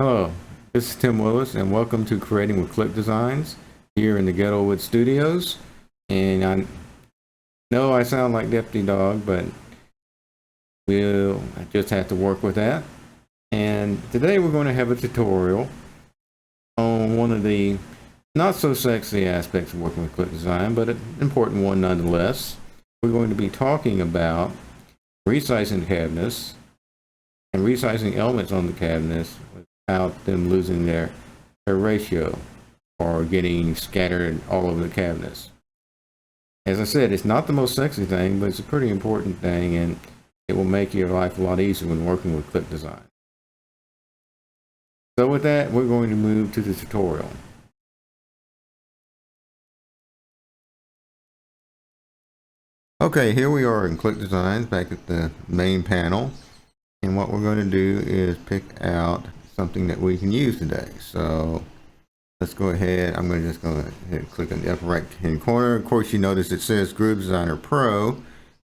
Hello, this is Tim Willis, and welcome to Creating with Click Designs here in the Ghettowood Studios. And I know I sound like Deputy Dog, but I just have to work with that. And today we're going to have a tutorial on one of the not so sexy aspects of working with Click Design, but an important one nonetheless. We're going to be talking about resizing cabinets and resizing elements on the cabinets without them losing their ratio or getting scattered all over the cabinets. As I said, it's not the most sexy thing, but it's a pretty important thing, and it will make your life a lot easier when working with Click Design. So with that, we're going to move to the tutorial. Okay, here we are in Click Designs back at the main panel. And what we're going to do is pick out something that we can use today. So let's go ahead. I'm going to just go ahead and click on the upper right hand corner. Of course, you notice it says Groove Designer Pro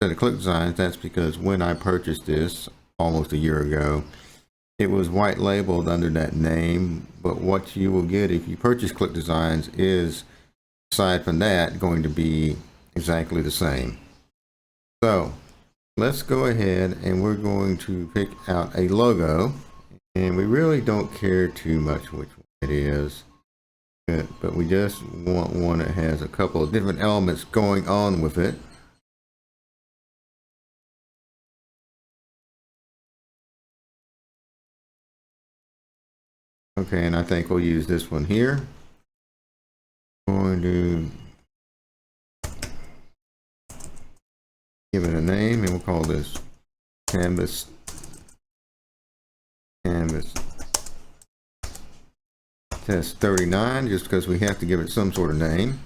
instead of Click Designs. That's because when I purchased this almost a year ago, it was white labeled under that name. But what you will get if you purchase Click Designs is, aside from that, going to be exactly the same. So let's go ahead and we're going to pick out a logo, and we really don't care too much which one it is, but we just want one that has a couple of different elements going on with it. Okay, and I think we'll use this one here. I'm going to give it a name, and we'll call this Canvas Test 39, just because we have to give it some sort of name.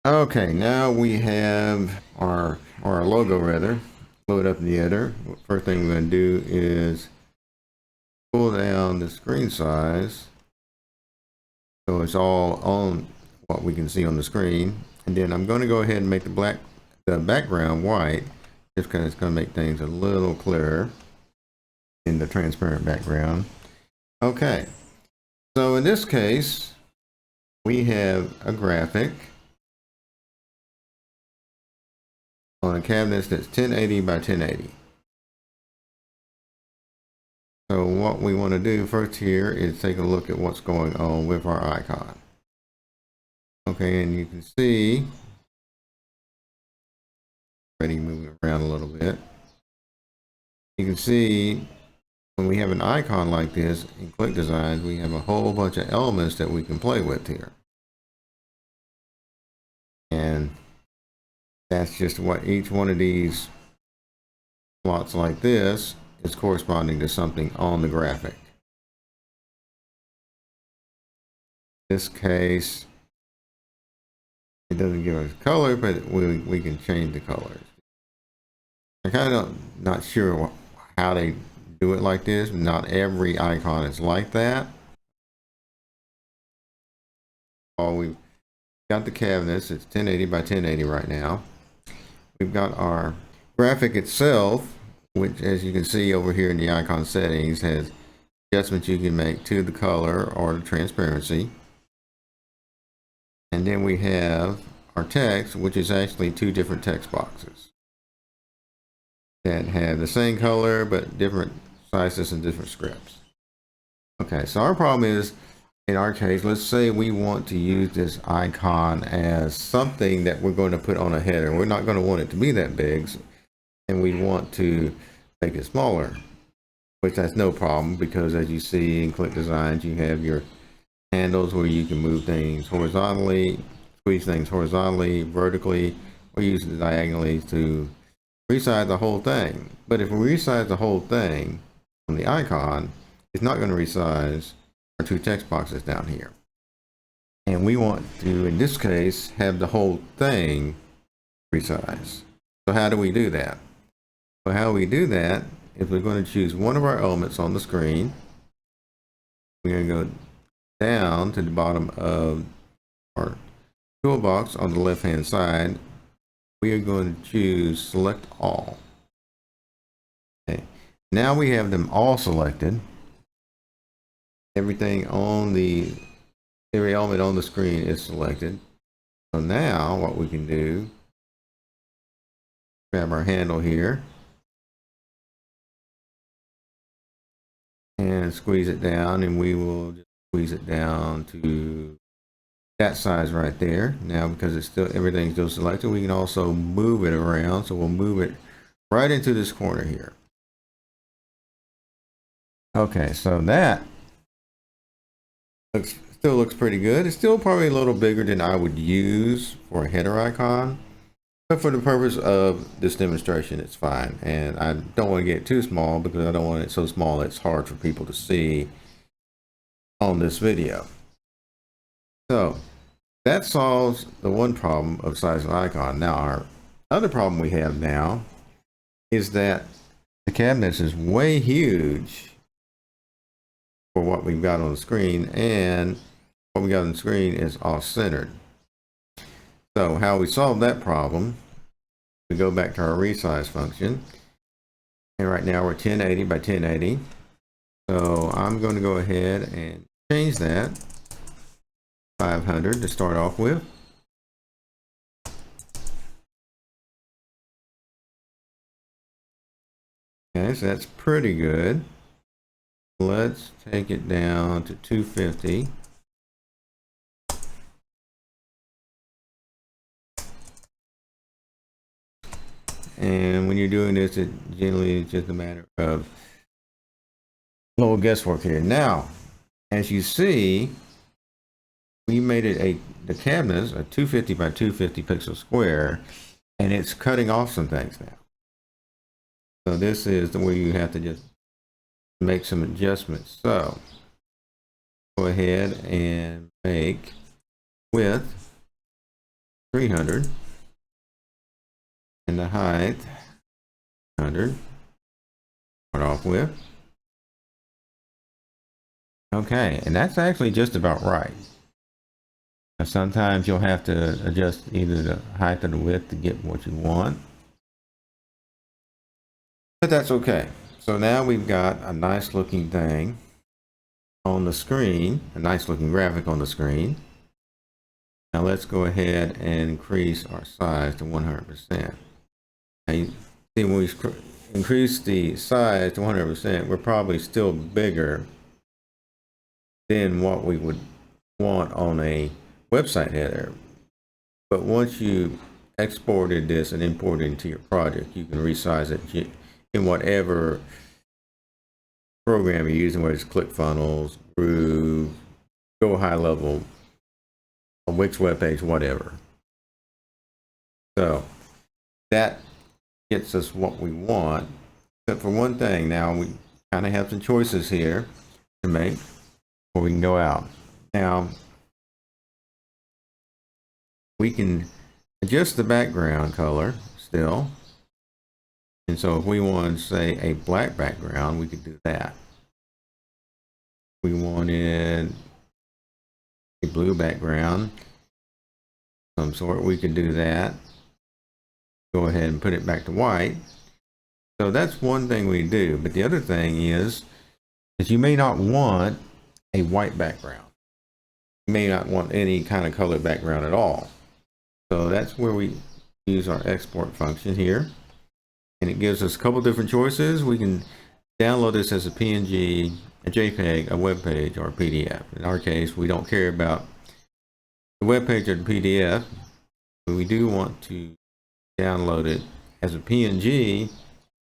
Okay, now we have our logo rather. Load up the editor. First thing we're going to do is pull down the screen size so it's all on what we can see on the screen, and then I'm going to go ahead and make the background white, just because it's going to make things a little clearer in the transparent background. Okay, so in this case we have a graphic on a cabinet that's 1080 by 1080. So what we want to do first here is take a look at what's going on with our icon. Okay, and you can see, already moving around a little bit, you can see when we have an icon like this in Click Designs, we have a whole bunch of elements that we can play with here. And that's just what each one of these slots like this is corresponding to something on the graphic. In this case, it doesn't give us color, but we can change the colors. I'm kind of not sure how they do it like this. Not every icon is like that. We've got the cabinets. It's 1080 by 1080 right now. We've got our graphic itself, which, as you can see over here in the icon settings, has adjustments you can make to the color or the transparency. And then we have our text, which is actually two different text boxes that have the same color but different sizes and different scripts. Okay, so our problem is, in our case, let's say we want to use this icon as something that we're going to put on a header. We're not going to want it to be that big, and we want to make it smaller, which that's no problem, because as you see in Click Designs, you have your handles where you can move things horizontally, squeeze things horizontally, vertically, or use it diagonally to resize the whole thing. But if we resize the whole thing on the icon, it's not going to resize our two text boxes down here. And we want to, in this case, have the whole thing resize. So how do we do that? So how we do that is we're going to choose one of our elements on the screen. We're going to go down to the bottom of our toolbox on the left hand side, we are going to choose select all. Okay, now we have them all selected. Everything on every element on the screen is selected. So now what we can do, grab our handle here and squeeze it down, and we will just squeeze it down to that size right there. Now, because it's still, everything's still selected, we can also move it around. So we'll move it right into this corner here. Okay, so that still looks pretty good. It's still probably a little bigger than I would use for a header icon, but for the purpose of this demonstration, it's fine. And I don't want to get too small because I don't want it so small it's hard for people to see on this video. So that solves the one problem of size of icon. Now our other problem we have now is that the cabinets is way huge for what we've got on the screen, and what we got on the screen is off-centered. So how we solve that problem, we go back to our resize function, and right now we're 1080 by 1080. So I'm going to go ahead and change that 500 to start off with. Okay, so that's pretty good. Let's take it down to 250. And when you're doing this, it generally is just a matter of a little guesswork here. Now, as you see, we made it the cabinets a 250 by 250 pixel square, and it's cutting off some things now. So this is the way you have to just make some adjustments. So go ahead and make width 300 and the height 100. Start off with. Okay, and that's actually just about right. Now, sometimes you'll have to adjust either the height or the width to get what you want, but that's okay. So now we've got a nice looking thing on the screen, a nice looking graphic on the screen. Now let's go ahead and increase our size to 100%. Now you see, when we increase the size to 100%, we're probably still bigger than what we would want on a website header. But once you exported this and imported it into your project, you can resize it in whatever program you're using, whether it's ClickFunnels, Groove, Go High Level, a Wix web page, whatever. So that gets us what we want. Except for one thing, now we kind of have some choices here to make before we can go out. Now we can adjust the background color still. And so if we want to say a black background, we could do that. If we wanted a blue background of some sort, we could do that. Go ahead and put it back to white. So that's one thing we do. But the other thing is you may not want a white background. You may not want any kind of color background at all. So that's where we use our export function here. And it gives us a couple different choices. We can download this as a PNG, a JPEG, a web page, or a PDF. In our case, we don't care about the web page or the PDF, but we do want to download it as a PNG,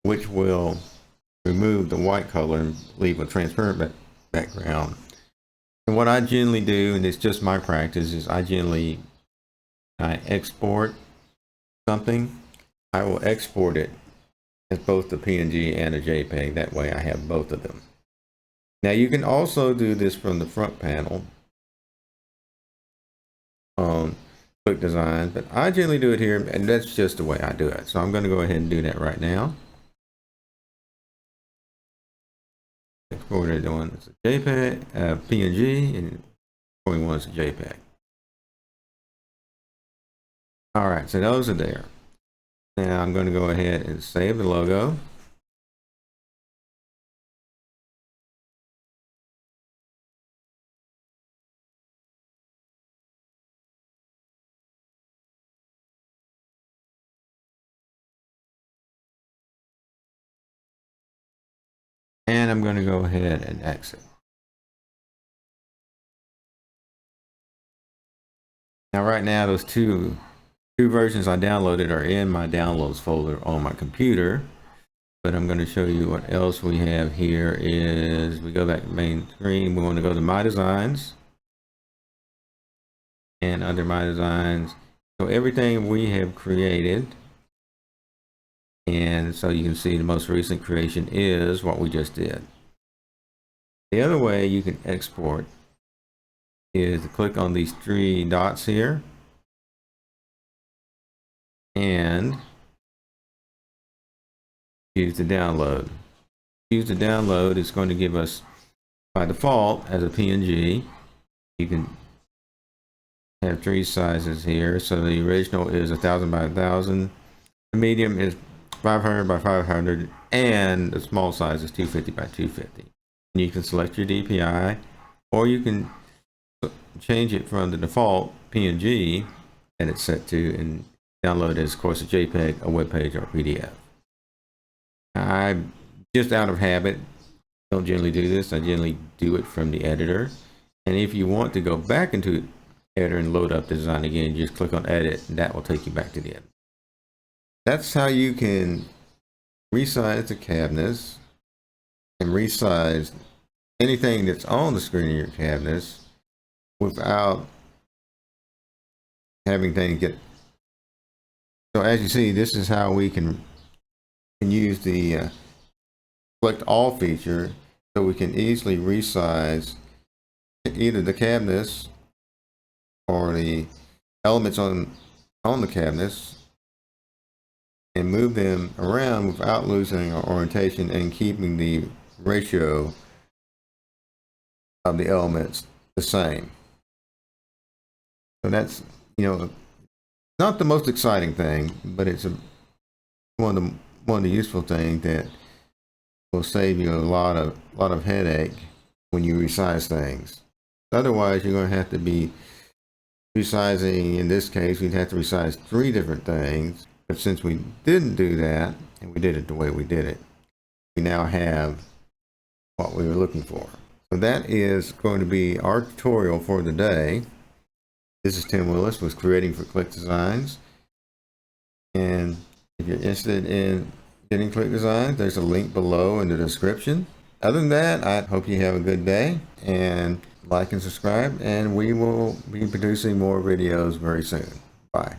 which will remove the white color and leave a transparent background. And what I generally do, and it's just my practice, is I export something, I will export it as both the PNG and a JPEG. That way I have both of them. Now you can also do this from the front panel on Quick Design, but I generally do it here, and that's just the way I do it. So I'm going to go ahead and do that right now. Export it on as a JPEG, PNG, and we want as a JPEG. All right, so those are there. Now I'm going to go ahead and save the logo. And I'm going to go ahead and exit. Now right now those two versions I downloaded are in my downloads folder on my computer. But I'm going to show you what else we have here. Is we go back to main screen, we want to go to My Designs. And under My Designs, so everything we have created. And so you can see the most recent creation is what we just did. The other way you can export is to click on these three dots here and choose to download. Choose to download. It's going to give us by default as a PNG. You can have three sizes here. So the original is 1000 by 1000. The medium is 500 by 500, and the small size is 250 by 250. And you can select your DPI, or you can change it from the default PNG that it's set to and download as, of course, a JPEG, a web page, or a PDF. I just out of habit don't generally do this. I generally do it from the editor. And if you want to go back into the editor and load up the design again, just click on edit, and that will take you back to the editor. That's how you can resize the cabinets and resize anything that's on the screen of your cabinets without having things get. So as you see, this is how we can use the select all feature, so we can easily resize either the cabinets or the elements on the cabinets and move them around without losing our orientation and keeping the ratio of the elements the same. So that's, not the most exciting thing, but it's one of the useful things that will save you a lot of headache when you resize things. Otherwise, you're going to have to be resizing. In this case, we'd have to resize 3 different things. But since we didn't do that, and we did it the way we did it, we now have what we were looking for. So that is going to be our tutorial for the day. This is Tim Willis with Creating for Click Designs. And if you're interested in getting Click Designs, there's a link below in the description. Other than that, I hope you have a good day, and like and subscribe, and we will be producing more videos very soon. Bye.